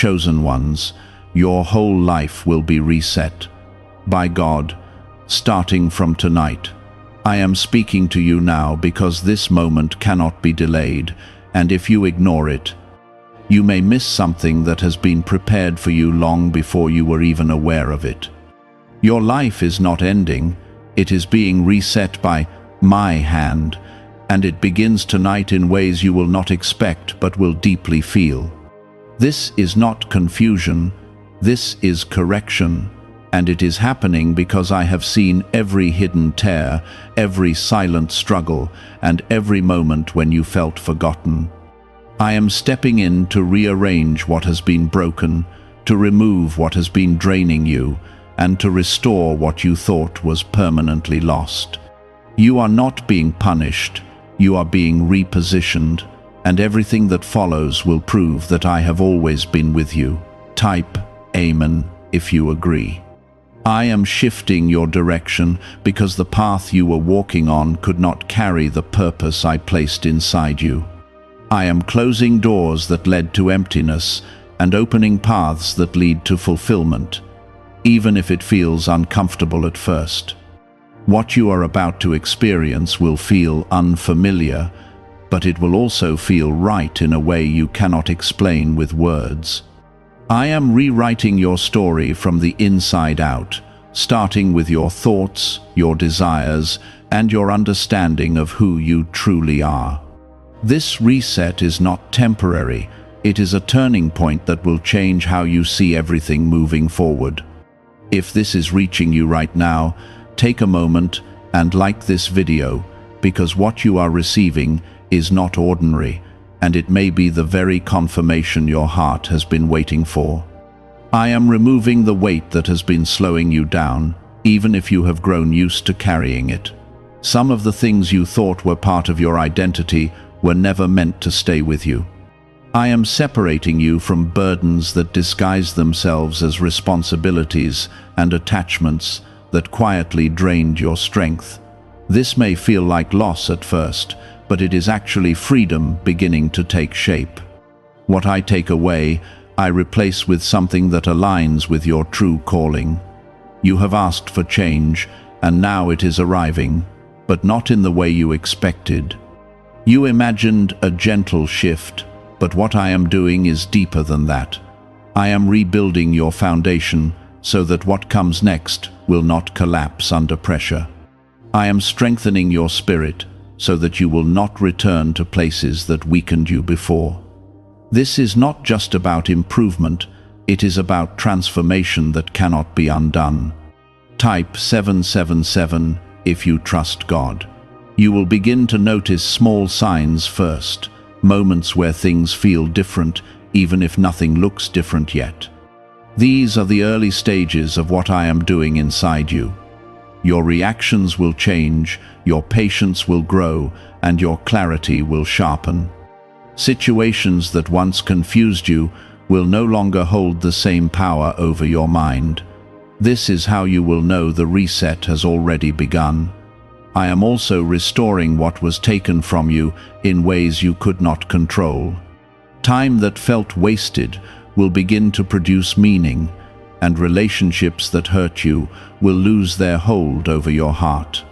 chosen ones, your whole life will be reset. By God, starting from tonight. I am speaking to you now because this moment cannot be delayed, and if you ignore it, you may miss something that has been prepared for you long before you were even aware of it. Your life is not ending, it is being reset by my hand, and it begins tonight in ways you will not expect but will deeply feel. This is not confusion, this is correction, and it is happening because I have seen every hidden tear, every silent struggle, and every moment when you felt forgotten. I am stepping in to rearrange what has been broken, to remove what has been draining you, and to restore what you thought was permanently lost. You are not being punished, you are being repositioned, and everything that follows will prove that I have always been with you. Type Amen if you agree. I am shifting your direction because the path you were walking on could not carry the purpose I placed inside you. I am closing doors that led to emptiness and opening paths that lead to fulfillment, even if it feels uncomfortable at first. What you are about to experience will feel unfamiliar, but it will also feel right in a way you cannot explain with words. I am rewriting your story from the inside out, starting with your thoughts, your desires, and your understanding of who you truly are. This reset is not temporary, it is a turning point that will change how you see everything moving forward. If this is reaching you right now, take a moment and like this video, because what you are receiving is not ordinary, and it may be the very confirmation your heart has been waiting for. I am removing the weight that has been slowing you down, even if you have grown used to carrying it. Some of the things you thought were part of your identity were never meant to stay with you. I am separating you from burdens that disguise themselves as responsibilities and attachments that quietly drained your strength. This may feel like loss at first, but it is actually freedom beginning to take shape. What I take away, I replace with something that aligns with your true calling. You have asked for change, and now it is arriving, but not in the way you expected. You imagined a gentle shift, but what I am doing is deeper than that. I am rebuilding your foundation so that what comes next will not collapse under pressure. I am strengthening your spirit so that you will not return to places that weakened you before. This is not just about improvement, it is about transformation that cannot be undone. Type 777 if you trust God. You will begin to notice small signs first, moments where things feel different, even if nothing looks different yet. These are the early stages of what I am doing inside you. Your reactions will change, your patience will grow, and your clarity will sharpen. Situations that once confused you will no longer hold the same power over your mind. This is how you will know the reset has already begun. I am also restoring what was taken from you in ways you could not control. Time that felt wasted will begin to produce meaning, and relationships that hurt you will lose their hold over your heart.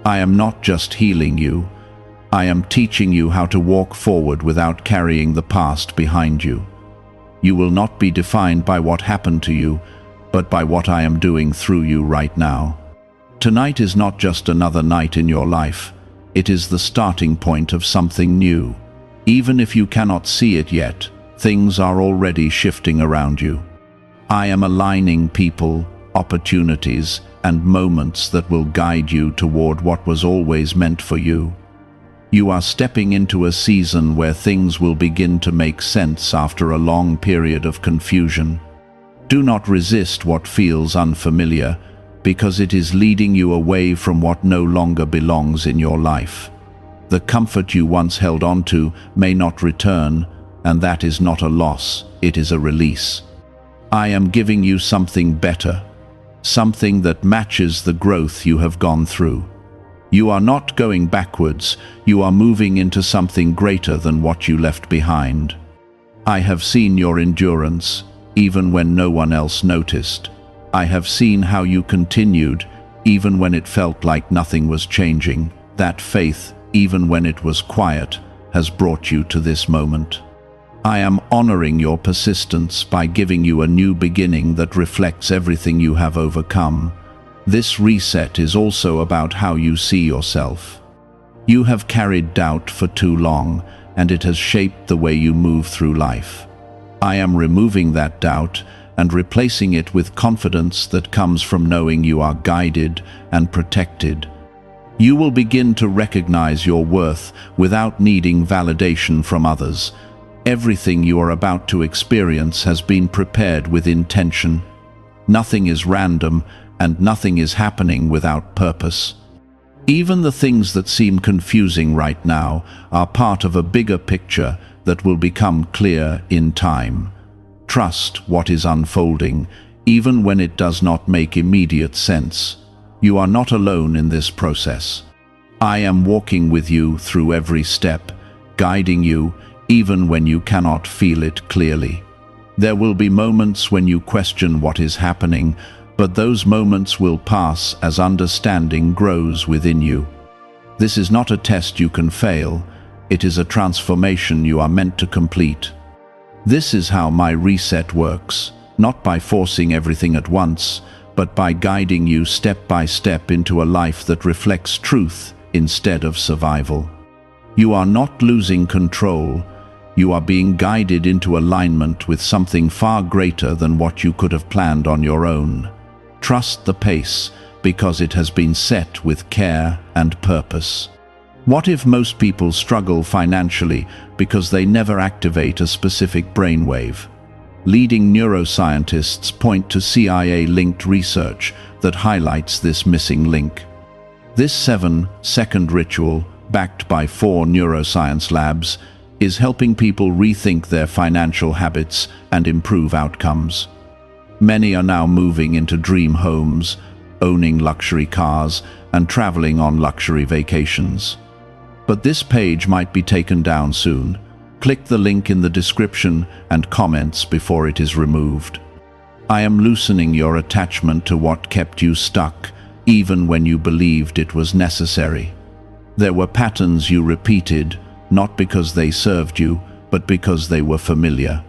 I am not just healing you, I am teaching you how to walk forward without carrying the past behind you. You will not be defined by what happened to you, but by what I am doing through you right now. Tonight is not just another night in your life, it is the starting point of something new. Even if you cannot see it yet, things are already shifting around you. I am aligning people, opportunities, and moments that will guide you toward what was always meant for you. You are stepping into a season where things will begin to make sense after a long period of confusion. Do not resist what feels unfamiliar, because it is leading you away from what no longer belongs in your life. The comfort you once held onto may not return, and that is not a loss, it is a release. I am giving you something better, something that matches the growth you have gone through. You are not going backwards, you are moving into something greater than what you left behind. I have seen your endurance, even when no one else noticed. I have seen how you continued, even when it felt like nothing was changing. That faith, even when it was quiet, has brought you to this moment. I am honoring your persistence by giving you a new beginning that reflects everything you have overcome. This reset is also about how you see yourself. You have carried doubt for too long, and it has shaped the way you move through life. I am removing that doubt and replacing it with confidence that comes from knowing you are guided and protected. You will begin to recognize your worth without needing validation from others. Everything you are about to experience has been prepared with intention. Nothing is random, and nothing is happening without purpose. Even the things that seem confusing right now are part of a bigger picture that will become clear in time. Trust what is unfolding, even when it does not make immediate sense. You are not alone in this process. I am walking with you through every step, guiding you even when you cannot feel it clearly. There will be moments when you question what is happening, but those moments will pass as understanding grows within you. This is not a test you can fail. It is a transformation you are meant to complete. This is how my reset works, not by forcing everything at once, but by guiding you step by step into a life that reflects truth instead of survival. You are not losing control. You are being guided into alignment with something far greater than what you could have planned on your own. Trust the pace, because it has been set with care and purpose. What if most people struggle financially because they never activate a specific brainwave? Leading neuroscientists point to CIA-linked research that highlights this missing link. This 7-second ritual, backed by 4 neuroscience labs, is helping people rethink their financial habits and improve outcomes. Many are now moving into dream homes, owning luxury cars, and traveling on luxury vacations. But this page might be taken down soon. Click the link in the description and comments before it is removed. I am loosening your attachment to what kept you stuck, even when you believed it was necessary. There were patterns you repeated, not because they served you, but because they were familiar.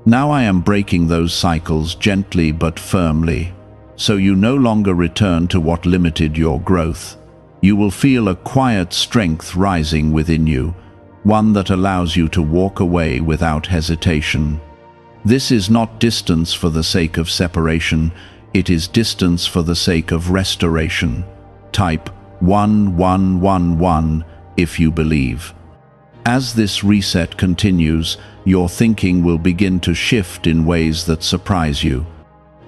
Now I am breaking those cycles gently but firmly, so you no longer return to what limited your growth. You will feel a quiet strength rising within you, one that allows you to walk away without hesitation. This is not distance for the sake of separation, it is distance for the sake of restoration. Type 1111 if you believe. As this reset continues, your thinking will begin to shift in ways that surprise you.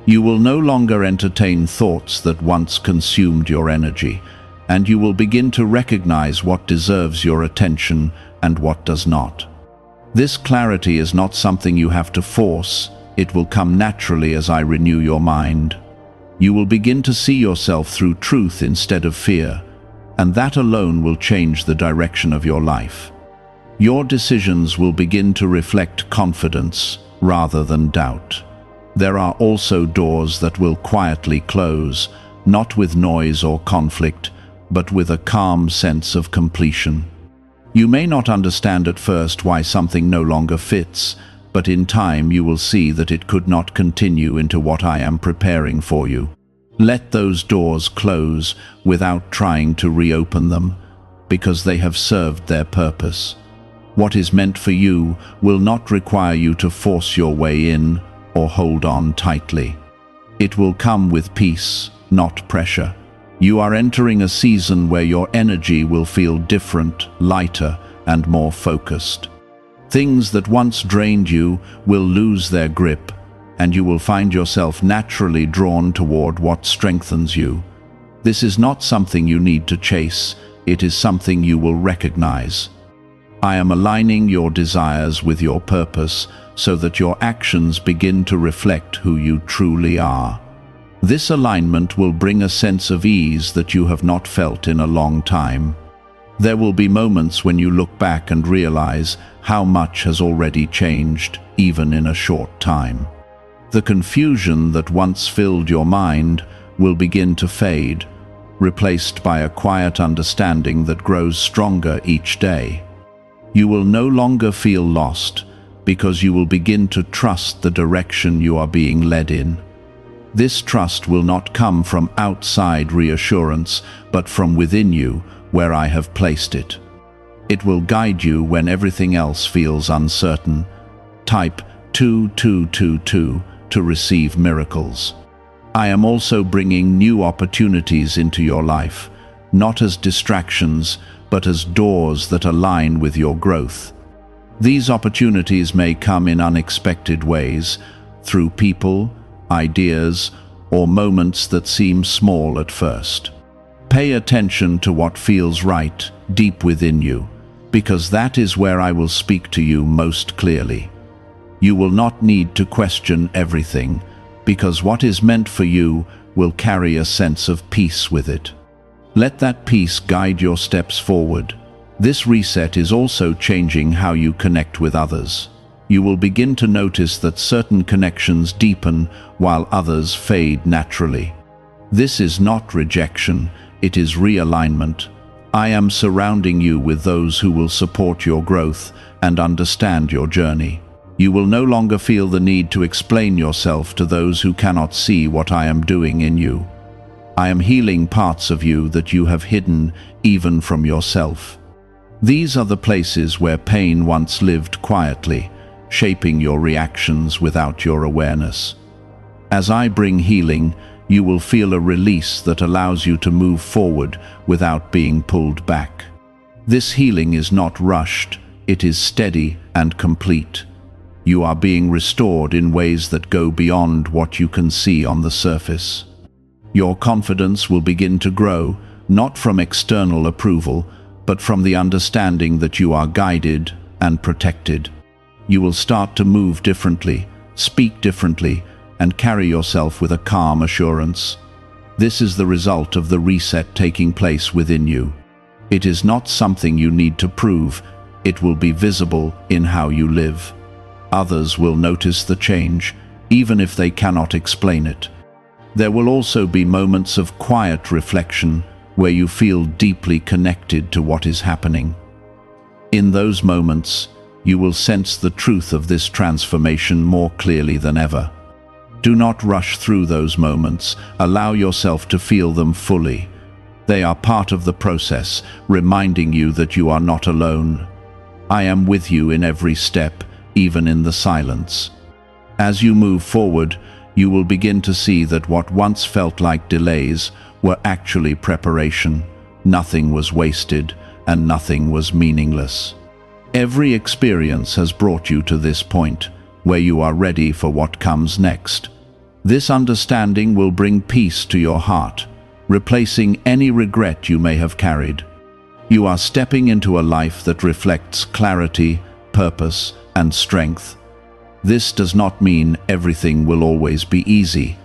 You will no longer entertain thoughts that once consumed your energy, and you will begin to recognize what deserves your attention and what does not. This clarity is not something you have to force. It will come naturally as I renew your mind. You will begin to see yourself through truth instead of fear, and that alone will change the direction of your life. Your decisions will begin to reflect confidence rather than doubt. There are also doors that will quietly close, not with noise or conflict, but with a calm sense of completion. You may not understand at first why something no longer fits, but in time you will see that it could not continue into what I am preparing for you. Let those doors close without trying to reopen them, because they have served their purpose. What is meant for you will not require you to force your way in or hold on tightly. It will come with peace, not pressure. You are entering a season where your energy will feel different, lighter, and more focused. Things that once drained you will lose their grip, and you will find yourself naturally drawn toward what strengthens you. This is not something you need to chase, it is something you will recognize. I am aligning your desires with your purpose so that your actions begin to reflect who you truly are. This alignment will bring a sense of ease that you have not felt in a long time. There will be moments when you look back and realize how much has already changed, even in a short time. The confusion that once filled your mind will begin to fade, replaced by a quiet understanding that grows stronger each day. You will no longer feel lost, because you will begin to trust the direction you are being led in. This trust will not come from outside reassurance, but from within you, where I have placed it. It will guide you when everything else feels uncertain. Type 2222 to receive miracles. I am also bringing new opportunities into your life, not as distractions, but as doors that align with your growth. These opportunities may come in unexpected ways, through people, ideas, or moments that seem small at first. Pay attention to what feels right deep within you, because that is where I will speak to you most clearly. You will not need to question everything, because what is meant for you will carry a sense of peace with it. Let that peace guide your steps forward. This reset is also changing how you connect with others. You will begin to notice that certain connections deepen while others fade naturally. This is not rejection, it is realignment. I am surrounding you with those who will support your growth and understand your journey. You will no longer feel the need to explain yourself to those who cannot see what I am doing in you. I am healing parts of you that you have hidden even from yourself. These are the places where pain once lived quietly, shaping your reactions without your awareness. As I bring healing, you will feel a release that allows you to move forward without being pulled back. This healing is not rushed, it is steady and complete. You are being restored in ways that go beyond what you can see on the surface. Your confidence will begin to grow, not from external approval, but from the understanding that you are guided and protected. You will start to move differently, speak differently, and carry yourself with a calm assurance. This is the result of the reset taking place within you. It is not something you need to prove, it will be visible in how you live. Others will notice the change, even if they cannot explain it. There will also be moments of quiet reflection where you feel deeply connected to what is happening. In those moments, you will sense the truth of this transformation more clearly than ever. Do not rush through those moments, allow yourself to feel them fully. They are part of the process, reminding you that you are not alone. I am with you in every step, even in the silence. As you move forward, you will begin to see that what once felt like delays were actually preparation. Nothing was wasted, and nothing was meaningless. Every experience has brought you to this point, where you are ready for what comes next. This understanding will bring peace to your heart, replacing any regret you may have carried. You are stepping into a life that reflects clarity, purpose, and strength. This does not mean everything will always be easy,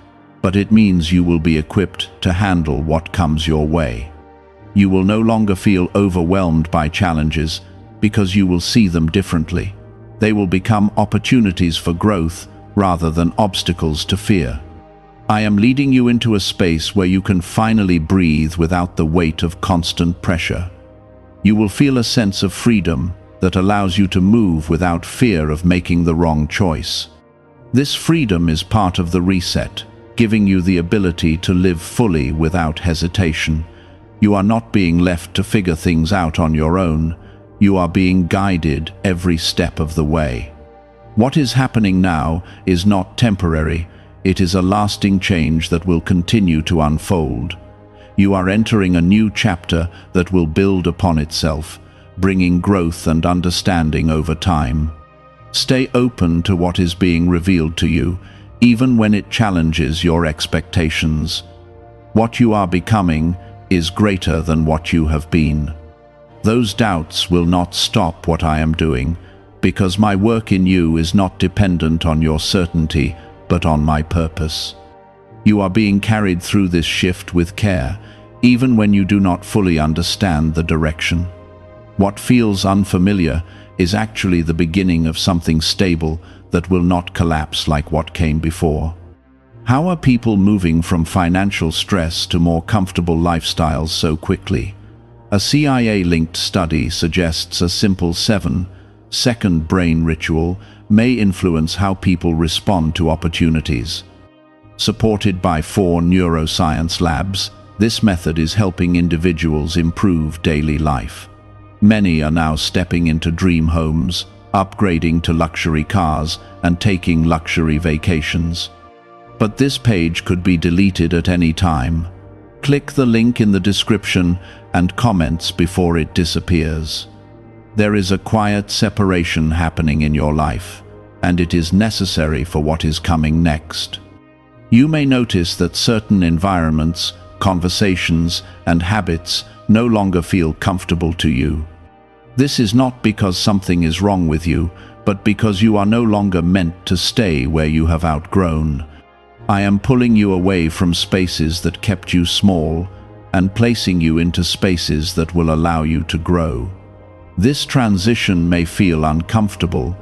but it means you will be equipped to handle what comes your way. You will no longer feel overwhelmed by challenges because you will see them differently. They will become opportunities for growth rather than obstacles to fear. I am leading you into a space where you can finally breathe without the weight of constant pressure. You will feel a sense of freedom that allows you to move without fear of making the wrong choice. This freedom is part of the reset, giving you the ability to live fully without hesitation. You are not being left to figure things out on your own. You are being guided every step of the way. What is happening now is not temporary. It is a lasting change that will continue to unfold. You are entering a new chapter that will build upon itself, bringing growth and understanding over time. Stay open to what is being revealed to you, even when it challenges your expectations. What you are becoming is greater than what you have been. Those doubts will not stop what I am doing, because my work in you is not dependent on your certainty, but on my purpose. You are being carried through this shift with care, even when you do not fully understand the direction. What feels unfamiliar is actually the beginning of something stable that will not collapse like what came before. How are people moving from financial stress to more comfortable lifestyles so quickly? A CIA-linked study suggests a simple 7-second brain ritual may influence how people respond to opportunities. Supported by 4 neuroscience labs, this method is helping individuals improve daily life. Many are now stepping into dream homes, upgrading to luxury cars, and taking luxury vacations. But this page could be deleted at any time. Click the link in the description and comments before it disappears. There is a quiet separation happening in your life, and it is necessary for what is coming next. You may notice that certain environments, conversations, and habits no longer feel comfortable to you. This is not because something is wrong with you, but because you are no longer meant to stay where you have outgrown. I am pulling you away from spaces that kept you small and placing you into spaces that will allow you to grow. This transition may feel uncomfortable,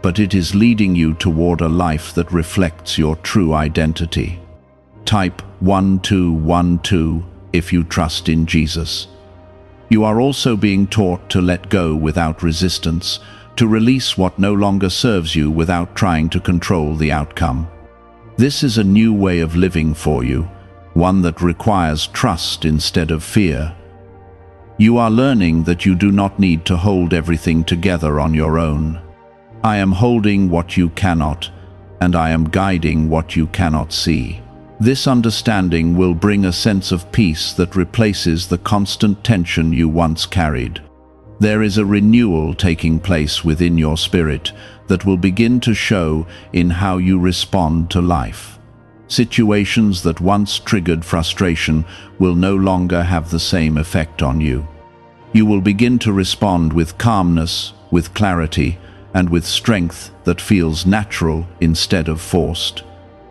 but it is leading you toward a life that reflects your true identity. Type 1212 if you trust in Jesus. You are also being taught to let go without resistance, to release what no longer serves you without trying to control the outcome. This is a new way of living for you, one that requires trust instead of fear. You are learning that you do not need to hold everything together on your own. I am holding what you cannot, and I am guiding what you cannot see. This understanding will bring a sense of peace that replaces the constant tension you once carried. There is a renewal taking place within your spirit that will begin to show in how you respond to life. Situations that once triggered frustration will no longer have the same effect on you. You will begin to respond with calmness, with clarity, and with strength that feels natural instead of forced.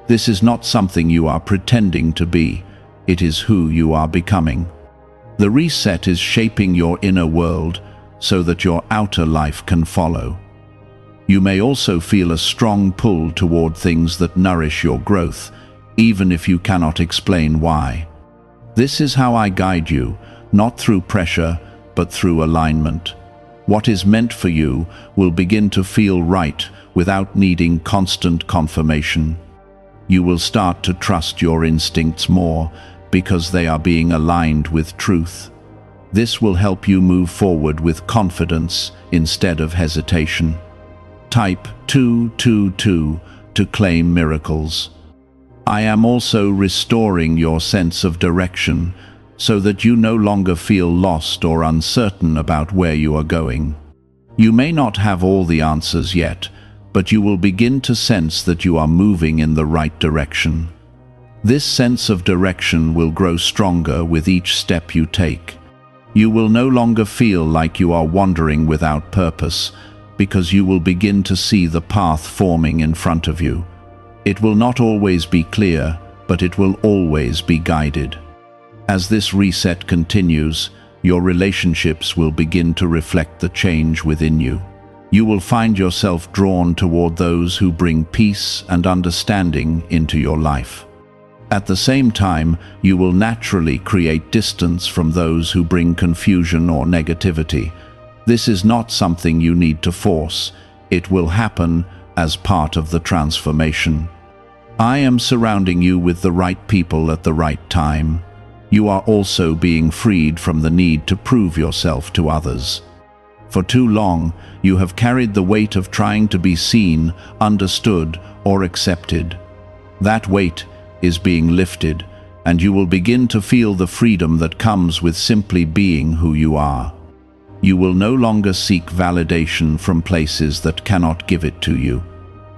This is not something you are pretending to be, it is who you are becoming. The reset is shaping your inner world so that your outer life can follow. You may also feel a strong pull toward things that nourish your growth, even if you cannot explain why. This is how I guide you, not through pressure, but through alignment. What is meant for you will begin to feel right without needing constant confirmation. You will start to trust your instincts more because they are being aligned with truth. This will help you move forward with confidence instead of hesitation. Type 222 to claim miracles. I am also restoring your sense of direction so that you no longer feel lost or uncertain about where you are going. You may not have all the answers yet, but you will begin to sense that you are moving in the right direction. This sense of direction will grow stronger with each step you take. You will no longer feel like you are wandering without purpose, because you will begin to see the path forming in front of you. It will not always be clear, but it will always be guided. As this reset continues, your relationships will begin to reflect the change within you. You will find yourself drawn toward those who bring peace and understanding into your life. At the same time, you will naturally create distance from those who bring confusion or negativity. This is not something you need to force. It will happen as part of the transformation. I am surrounding you with the right people at the right time. You are also being freed from the need to prove yourself to others. For too long, you have carried the weight of trying to be seen, understood, or accepted. That weight is being lifted, and you will begin to feel the freedom that comes with simply being who you are. You will no longer seek validation from places that cannot give it to you.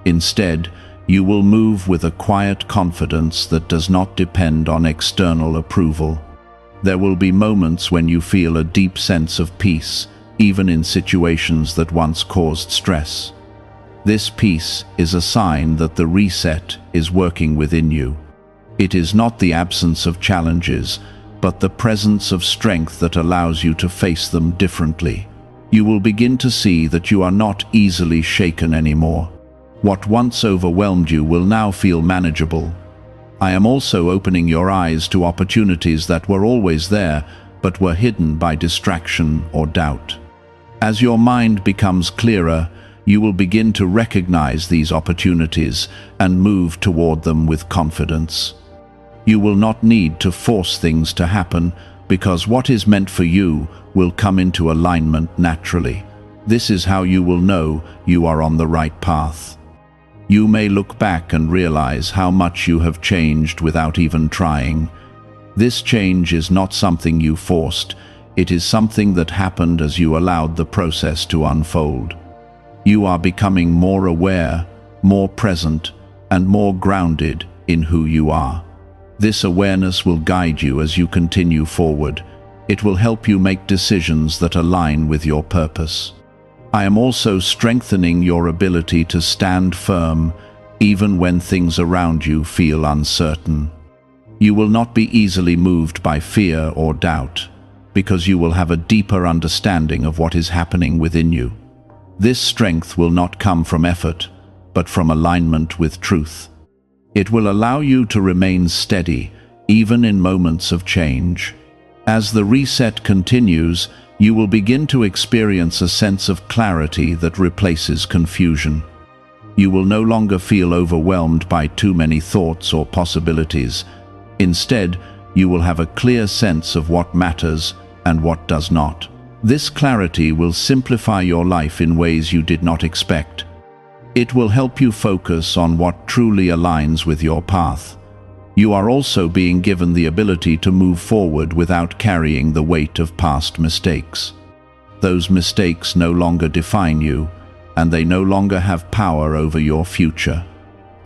Instead, you will move with a quiet confidence that does not depend on external approval. There will be moments when you feel a deep sense of peace, even in situations that once caused stress. This peace is a sign that the reset is working within you. It is not the absence of challenges, but the presence of strength that allows you to face them differently. You will begin to see that you are not easily shaken anymore. What once overwhelmed you will now feel manageable. I am also opening your eyes to opportunities that were always there, but were hidden by distraction or doubt. As your mind becomes clearer, you will begin to recognize these opportunities and move toward them with confidence. You will not need to force things to happen, because what is meant for you will come into alignment naturally. This is how you will know you are on the right path. You may look back and realize how much you have changed without even trying. This change is not something you forced, it is something that happened as you allowed the process to unfold. You are becoming more aware, more present, and more grounded in who you are. This awareness will guide you as you continue forward. It will help you make decisions that align with your purpose. I am also strengthening your ability to stand firm, even when things around you feel uncertain. You will not be easily moved by fear or doubt, because you will have a deeper understanding of what is happening within you. This strength will not come from effort, but from alignment with truth. It will allow you to remain steady, even in moments of change. As the reset continues, you will begin to experience a sense of clarity that replaces confusion. You will no longer feel overwhelmed by too many thoughts or possibilities. Instead, you will have a clear sense of what matters and what does not. This clarity will simplify your life in ways you did not expect. It will help you focus on what truly aligns with your path. You are also being given the ability to move forward without carrying the weight of past mistakes. Those mistakes no longer define you, and they no longer have power over your future.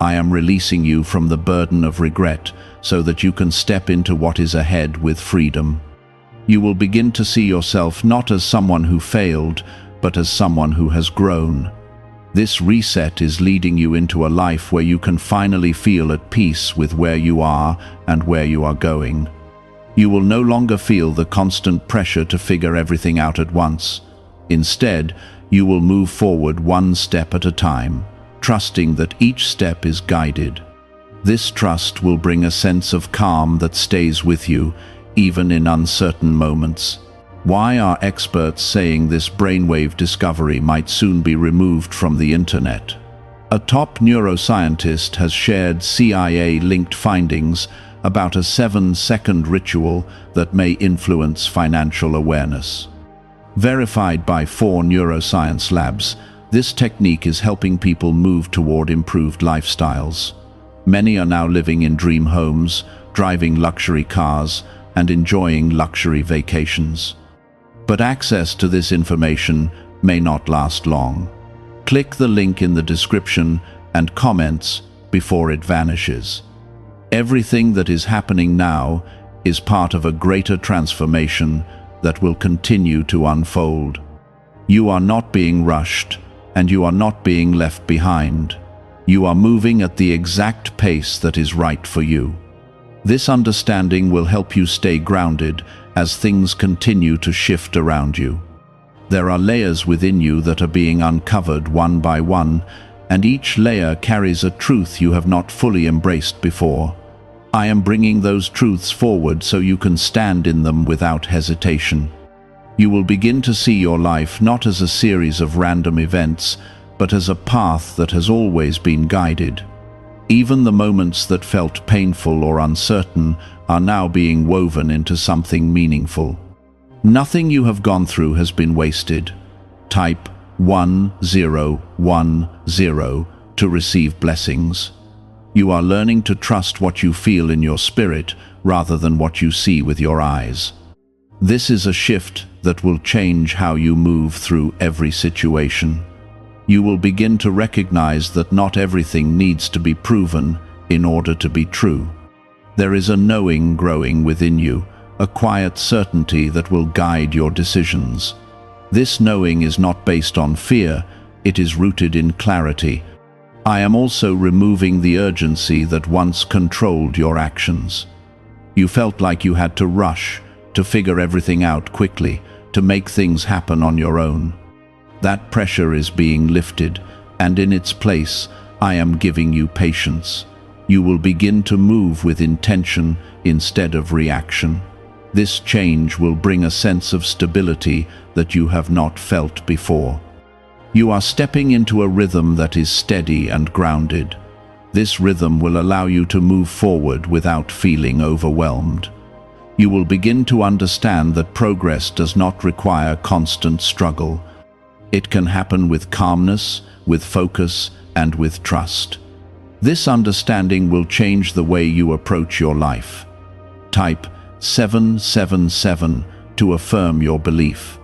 I am releasing you from the burden of regret so that you can step into what is ahead with freedom. You will begin to see yourself not as someone who failed, but as someone who has grown. This reset is leading you into a life where you can finally feel at peace with where you are and where you are going. You will no longer feel the constant pressure to figure everything out at once. Instead, you will move forward one step at a time, trusting that each step is guided. This trust will bring a sense of calm that stays with you, even in uncertain moments. Why are experts saying this brainwave discovery might soon be removed from the internet? A top neuroscientist has shared CIA-linked findings about a 7-second ritual that may influence financial awareness. Verified by 4 neuroscience labs, this technique is helping people move toward improved lifestyles. Many are now living in dream homes, driving luxury cars, and enjoying luxury vacations. But access to this information may not last long. Click the link in the description and comments before it vanishes. Everything that is happening now is part of a greater transformation that will continue to unfold. You are not being rushed, and you are not being left behind. You are moving at the exact pace that is right for you. This understanding will help you stay grounded as things continue to shift around you. There are layers within you that are being uncovered one by one, and each layer carries a truth you have not fully embraced before. I am bringing those truths forward so you can stand in them without hesitation. You will begin to see your life not as a series of random events, but as a path that has always been guided. Even the moments that felt painful or uncertain are now being woven into something meaningful. Nothing you have gone through has been wasted. Type 1010 to receive blessings. You are learning to trust what you feel in your spirit rather than what you see with your eyes. This is a shift that will change how you move through every situation. You will begin to recognize that not everything needs to be proven in order to be true. There is a knowing growing within you, a quiet certainty that will guide your decisions. This knowing is not based on fear, it is rooted in clarity. I am also removing the urgency that once controlled your actions. You felt like you had to rush, to figure everything out quickly, to make things happen on your own. That pressure is being lifted, and in its place, I am giving you patience. You will begin to move with intention instead of reaction. This change will bring a sense of stability that you have not felt before. You are stepping into a rhythm that is steady and grounded. This rhythm will allow you to move forward without feeling overwhelmed. You will begin to understand that progress does not require constant struggle. It can happen with calmness, with focus, and with trust. This understanding will change the way you approach your life. Type 777 to affirm your belief.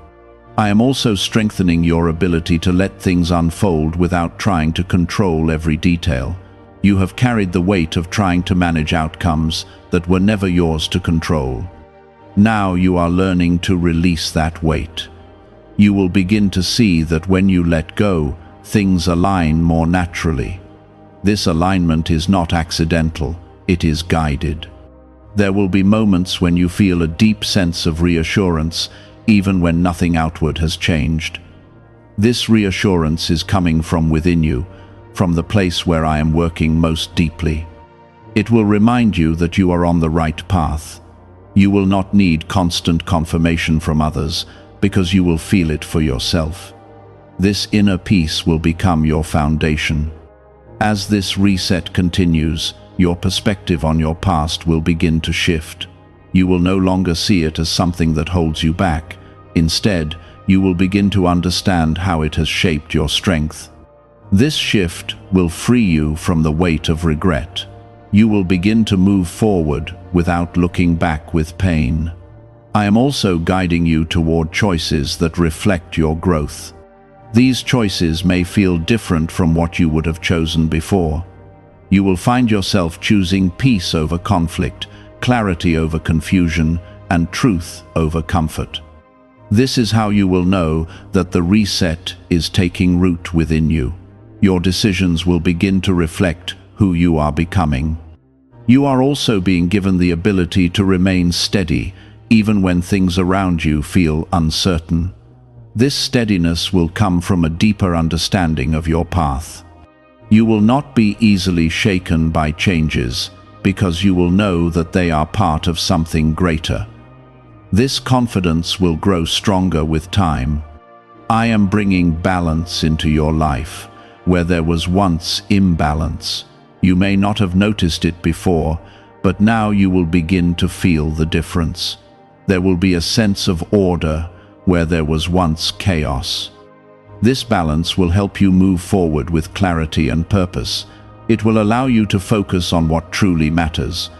I am also strengthening your ability to let things unfold without trying to control every detail. You have carried the weight of trying to manage outcomes that were never yours to control. Now you are learning to release that weight. You will begin to see that when you let go, things align more naturally. This alignment is not accidental, it is guided. There will be moments when you feel a deep sense of reassurance, even when nothing outward has changed. This reassurance is coming from within you, from the place where I am working most deeply. It will remind you that you are on the right path. You will not need constant confirmation from others, because you will feel it for yourself. This inner peace will become your foundation. As this reset continues, your perspective on your past will begin to shift. You will no longer see it as something that holds you back. Instead, you will begin to understand how it has shaped your strength. This shift will free you from the weight of regret. You will begin to move forward without looking back with pain. I am also guiding you toward choices that reflect your growth. These choices may feel different from what you would have chosen before. You will find yourself choosing peace over conflict, clarity over confusion, and truth over comfort. This is how you will know that the reset is taking root within you. Your decisions will begin to reflect who you are becoming. You are also being given the ability to remain steady, even when things around you feel uncertain. This steadiness will come from a deeper understanding of your path. You will not be easily shaken by changes, because you will know that they are part of something greater. This confidence will grow stronger with time. I am bringing balance into your life, where there was once imbalance. You may not have noticed it before, but now you will begin to feel the difference. There will be a sense of order where there was once chaos. This balance will help you move forward with clarity and purpose. It will allow you to focus on what truly matters.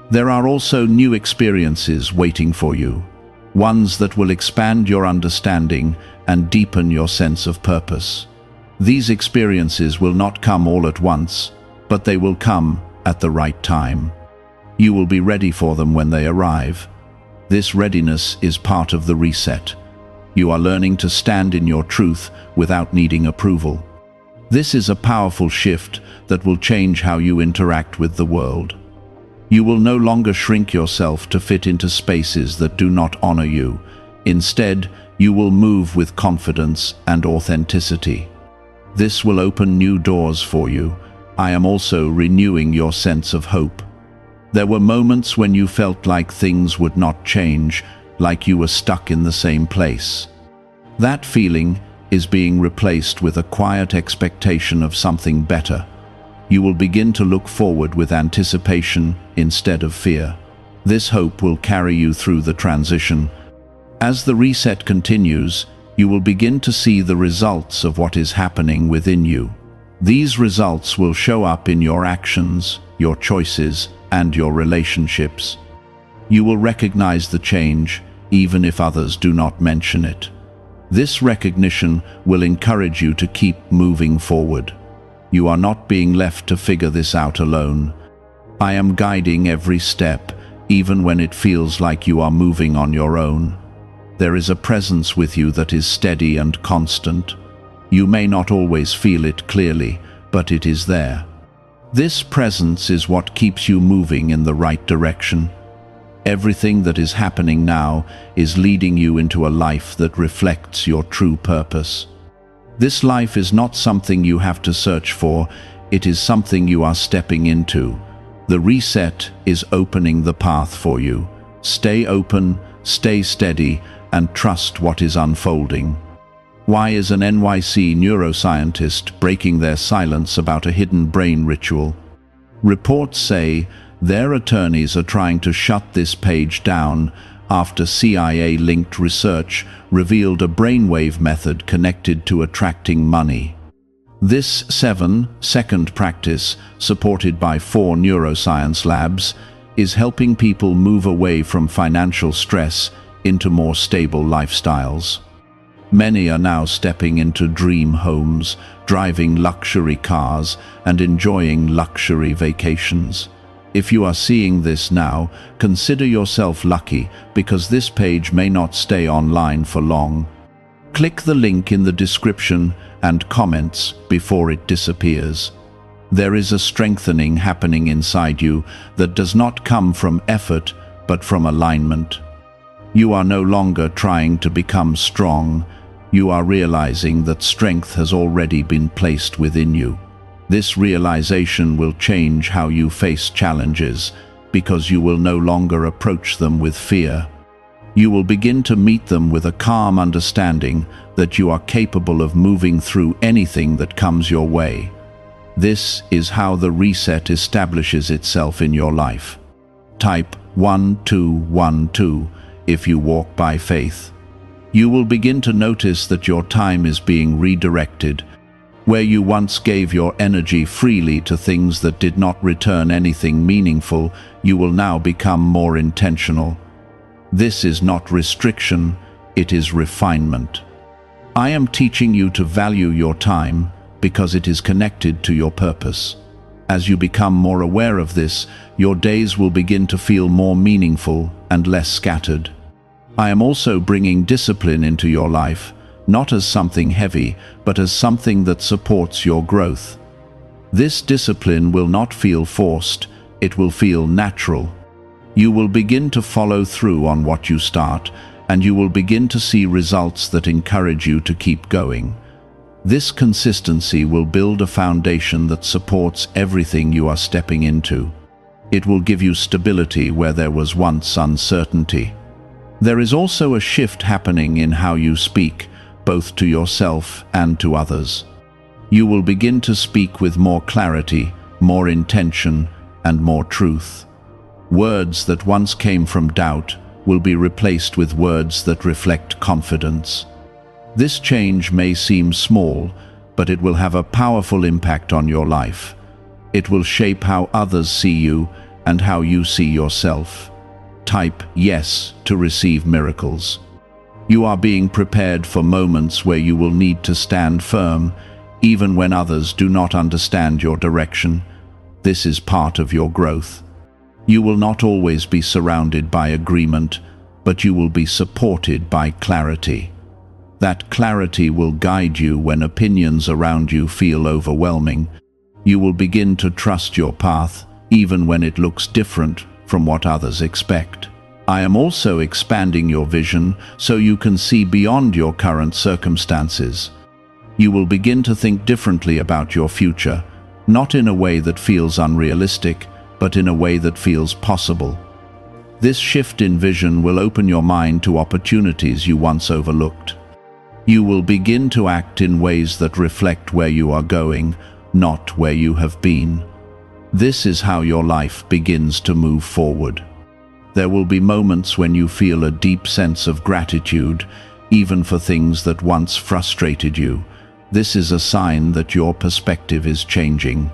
There are also new experiences waiting for you, ones that will expand your understanding and deepen your sense of purpose. These experiences will not come all at once, but they will come at the right time. You will be ready for them when they arrive. This readiness is part of the reset. You are learning to stand in your truth without needing approval. This is a powerful shift that will change how you interact with the world. You will no longer shrink yourself to fit into spaces that do not honor you. Instead, you will move with confidence and authenticity. This will open new doors for you. I am also renewing your sense of hope. There were moments when you felt like things would not change, like you were stuck in the same place. That feeling is being replaced with a quiet expectation of something better. You will begin to look forward with anticipation instead of fear. This hope will carry you through the transition. As the reset continues, you will begin to see the results of what is happening within you. These results will show up in your actions, your choices, and your relationships. You will recognize the change, even if others do not mention it. This recognition will encourage you to keep moving forward. You are not being left to figure this out alone. I am guiding every step, even when it feels like you are moving on your own. There is a presence with you that is steady and constant. You may not always feel it clearly, but it is there. This presence is what keeps you moving in the right direction. Everything that is happening now is leading you into a life that reflects your true purpose. This life is not something you have to search for, it is something you are stepping into. The reset is opening the path for you. Stay open, stay steady, and trust what is unfolding. Why is an NYC neuroscientist breaking their silence about a hidden brain ritual? Reports say their attorneys are trying to shut this page down after CIA-linked research revealed a brainwave method connected to attracting money. This 7-second practice, supported by 4 neuroscience labs, is helping people move away from financial stress into more stable lifestyles. Many are now stepping into dream homes, driving luxury cars, and enjoying luxury vacations. If you are seeing this now, consider yourself lucky, because this page may not stay online for long. Click the link in the description and comments before it disappears. There is a strengthening happening inside you that does not come from effort, but from alignment. You are no longer trying to become strong. You are realizing that strength has already been placed within you. This realization will change how you face challenges, because you will no longer approach them with fear. You will begin to meet them with a calm understanding that you are capable of moving through anything that comes your way. This is how the reset establishes itself in your life. Type 1212 if you walk by faith. You will begin to notice that your time is being redirected. Where you once gave your energy freely to things that did not return anything meaningful, you will now become more intentional. This is not restriction, it is refinement. I am teaching you to value your time because it is connected to your purpose. As you become more aware of this, your days will begin to feel more meaningful and less scattered. I am also bringing discipline into your life, not as something heavy, but as something that supports your growth. This discipline will not feel forced, it will feel natural. You will begin to follow through on what you start, and you will begin to see results that encourage you to keep going. This consistency will build a foundation that supports everything you are stepping into. It will give you stability where there was once uncertainty. There is also a shift happening in how you speak, both to yourself and to others. You will begin to speak with more clarity, more intention, and more truth. Words that once came from doubt will be replaced with words that reflect confidence. This change may seem small, but it will have a powerful impact on your life. It will shape how others see you and how you see yourself. Type yes to receive miracles. You are being prepared for moments where you will need to stand firm, even when others do not understand your direction. This is part of your growth. You will not always be surrounded by agreement, but you will be supported by clarity. That clarity will guide you when opinions around you feel overwhelming. You will begin to trust your path, even when it looks different from what others expect. I am also expanding your vision so you can see beyond your current circumstances. You will begin to think differently about your future, not in a way that feels unrealistic, but in a way that feels possible. This shift in vision will open your mind to opportunities you once overlooked. You will begin to act in ways that reflect where you are going, not where you have been. This is how your life begins to move forward. There will be moments when you feel a deep sense of gratitude, even for things that once frustrated you. This is a sign that your perspective is changing.